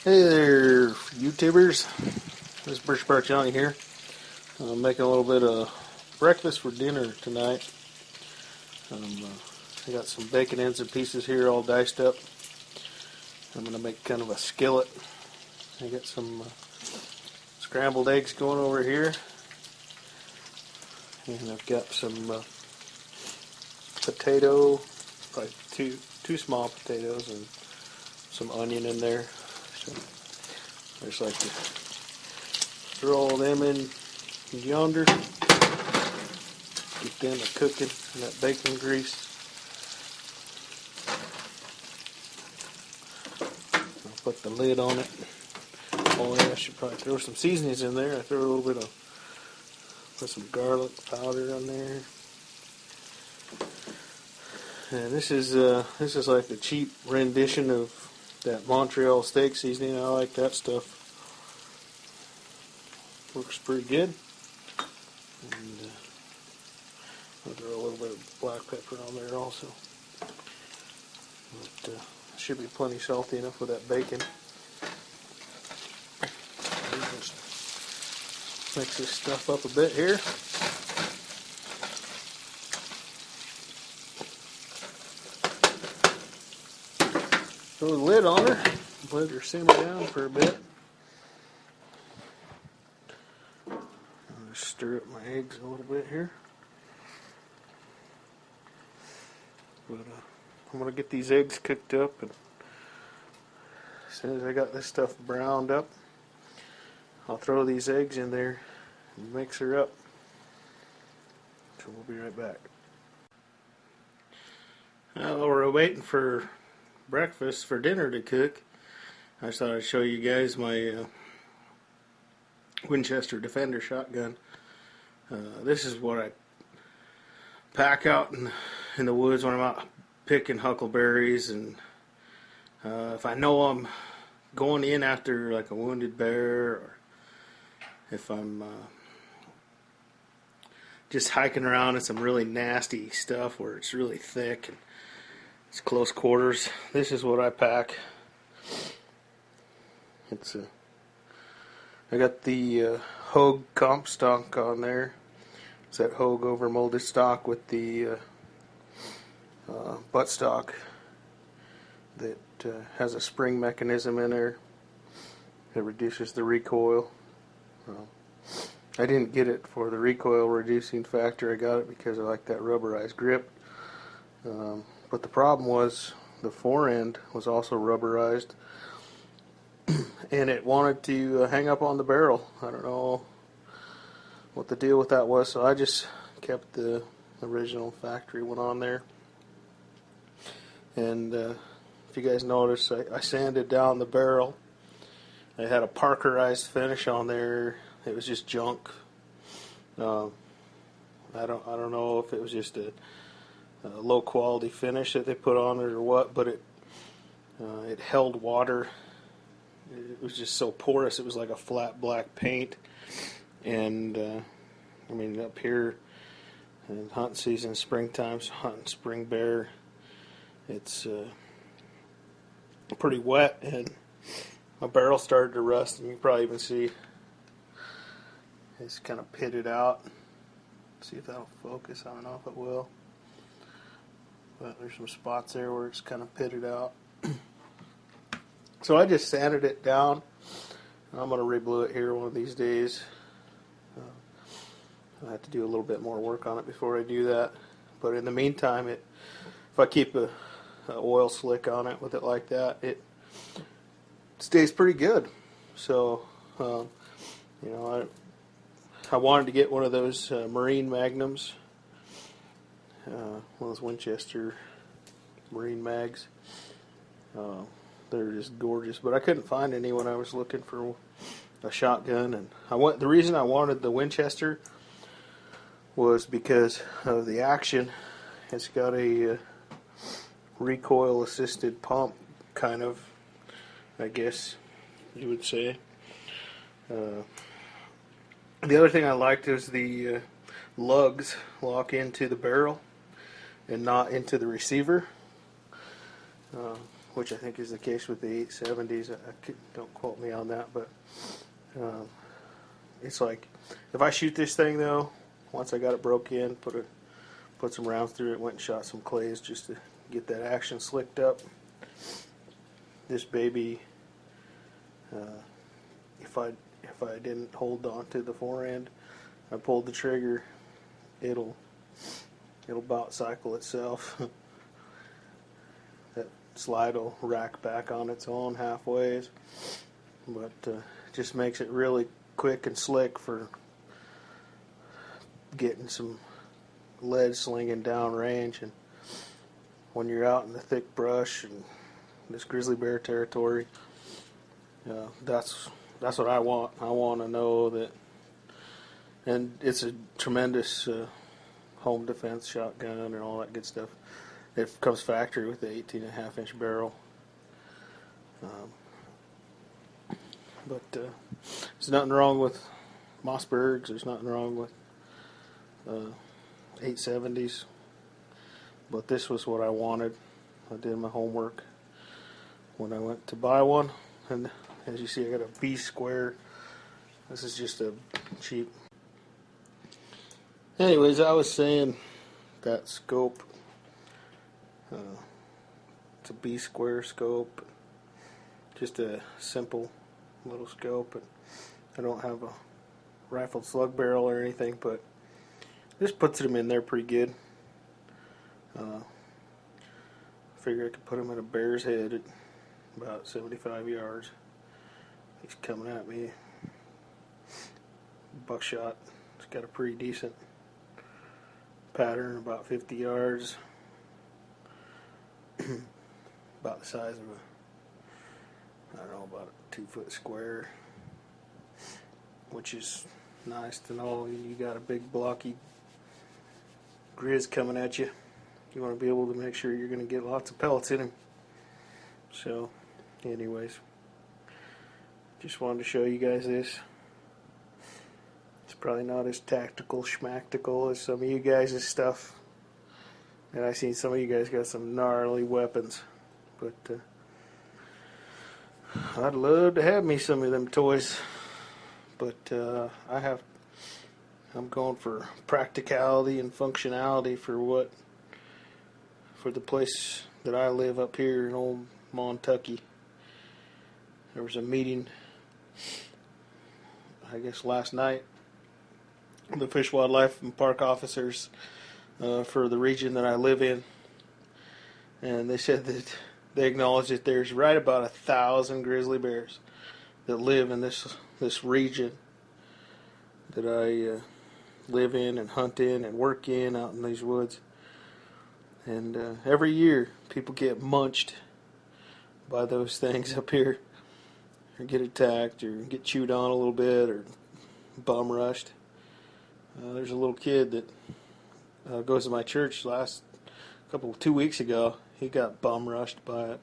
Hey there, YouTubers. This is Birch Bark Johnny here. I'm making a little bit of breakfast for dinner tonight. I got some bacon ends and pieces here all diced up. I'm going to make kind of a skillet. I got some scrambled eggs going over here. And I've got some potato, probably two small potatoes and some onion in there. So I just like to throw all them in yonder. Get them a cooking in that bacon grease. I'll put the lid on it. Oh yeah, I should probably throw some seasonings in there. I throw a little bit of, put some garlic powder on there. And this is like the cheap rendition of that Montreal steak seasoning. I like that stuff. Works pretty good. And I'll throw a little bit of black pepper on there also. But should be plenty salty enough with that bacon. Just mix this stuff up a bit here. Throw the lid on her. Let her simmer down for a bit. I'll just stir up my eggs a little bit here. But I'm going to get these eggs cooked up, and as soon as I got this stuff browned up, I'll throw these eggs in there and mix her up. So we'll be right back. While we're waiting for breakfast for dinner to cook, I just thought I'd show you guys my Winchester Defender shotgun. This is what I pack out in the woods when I'm out picking huckleberries, and if I know I'm going in after like a wounded bear, or if I'm just hiking around in some really nasty stuff where it's really thick and it's close quarters, this is what I pack. I got the Hogue comp stock on there. It's that Hogue over molded stock with the butt stock that has a spring mechanism in there that reduces the recoil. I didn't get it for the recoil reducing factor. I got it because I like that rubberized grip. But the problem was the forend was also rubberized, and it wanted to hang up on the barrel. I don't know what the deal with that was, so I just kept the original factory one on there. And if you guys notice, I sanded down the barrel. I had a Parkerized finish on there. It was just junk. I don't know if it was just a low quality finish that they put on it or what, but it held water. It was just so porous. It was like a flat black paint. And I mean, up here in hunting season, springtime, hunting spring bear, it's pretty wet, and my barrel started to rust, and you can probably even see it's kind of pitted out. See if that'll focus. I don't know if it will. But there's some spots there where it's kind of pitted out. So I just sanded it down. I'm going to reblue it here one of these days. I have to do a little bit more work on it before I do that. But in the meantime, if I keep a oil slick on it with it like that, it stays pretty good. So, I wanted to get one of those Marine Magnums. One of those Winchester Marine Mags. They're just gorgeous, but I couldn't find any when I was looking for a shotgun. And the reason I wanted the Winchester was because of the action. It's got a recoil assisted pump, kind of, I guess you would say. The other thing I liked is the lugs lock into the barrel and not into the receiver. which I think is the case with the 870s. Don't quote me on that, but it's like if I shoot this thing though, once I got it broke in, put some rounds through it, went and shot some clays just to get that action slicked up. This baby, if I didn't hold on to the forend, I pulled the trigger, it'll about cycle itself. That slide will rack back on its own halfways, but just makes it really quick and slick for getting some lead slinging down range. And when you're out in the thick brush and this grizzly bear territory, that's what I want. I want to know that, and it's a tremendous home defense shotgun and all that good stuff. It comes factory with the 18.5-inch barrel. But there's nothing wrong with Mossbergs. There's nothing wrong with 870s. But this was what I wanted. I did my homework when I went to buy one. And as you see, I got a B square. This is just a cheap. Anyways, I was saying that scope. It's a B square scope. Just a simple little scope. And I don't have a rifled slug barrel or anything, but this puts them in there pretty good. Figure I could put him at a bear's head at about 75 yards. He's coming at me. Buckshot. It's got a pretty decent pattern, about 50 yards. About the size of I don't know, about a 2-foot square, which is nice to know you got a big blocky grizz coming at you. You want to be able to make sure you're going to get lots of pellets in him. So, anyways, just wanted to show you guys this. It's probably not as tactical, schmactical as some of you guys' stuff. And I seen some of you guys got some gnarly weapons. But I'd love to have me some of them toys. But I'm going for practicality and functionality for the place that I live up here in old Montucky. There was a meeting, I guess last night, the Fish, Wildlife, and Park officers for the region that I live in, and they said that they acknowledge that there's right about 1,000 grizzly bears that live in this region that I live in and hunt in and work in out in these woods. And every year people get munched by those things up here, or get attacked, or get chewed on a little bit, or bum rushed. There's a little kid that goes to my church 2 weeks ago. He got bum rushed by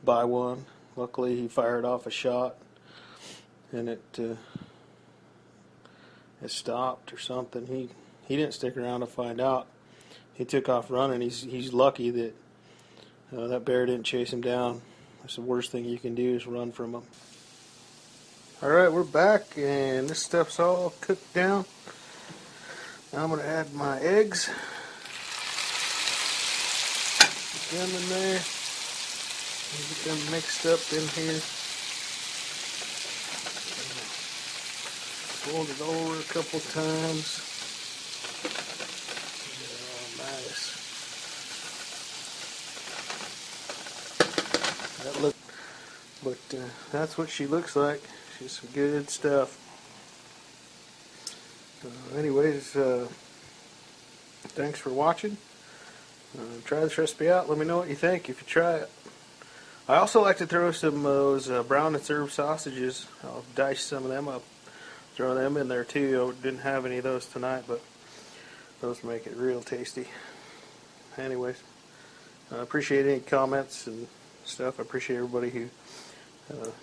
one. Luckily, he fired off a shot, and it stopped or something. He didn't stick around to find out. He took off running. He's lucky that that bear didn't chase him down. That's the worst thing you can do is run from him. All right, we're back, and this stuff's all cooked down. Now I'm going to add my eggs. Put them in there. Get them mixed up in here. Fold it over a couple times. Oh, nice. But that's what she looks like. She's some good stuff. Anyways, thanks for watching. Try this recipe out. Let me know what you think if you try it. I also like to throw some of those brown and served sausages. I'll dice some of them up. Throw them in there too. I didn't have any of those tonight, but those make it real tasty. Anyways, I appreciate any comments and stuff. I appreciate everybody who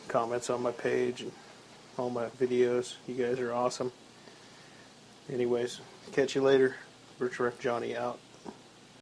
comments on my page and all my videos. You guys are awesome. Anyways, catch you later. Birch Ref Johnny out.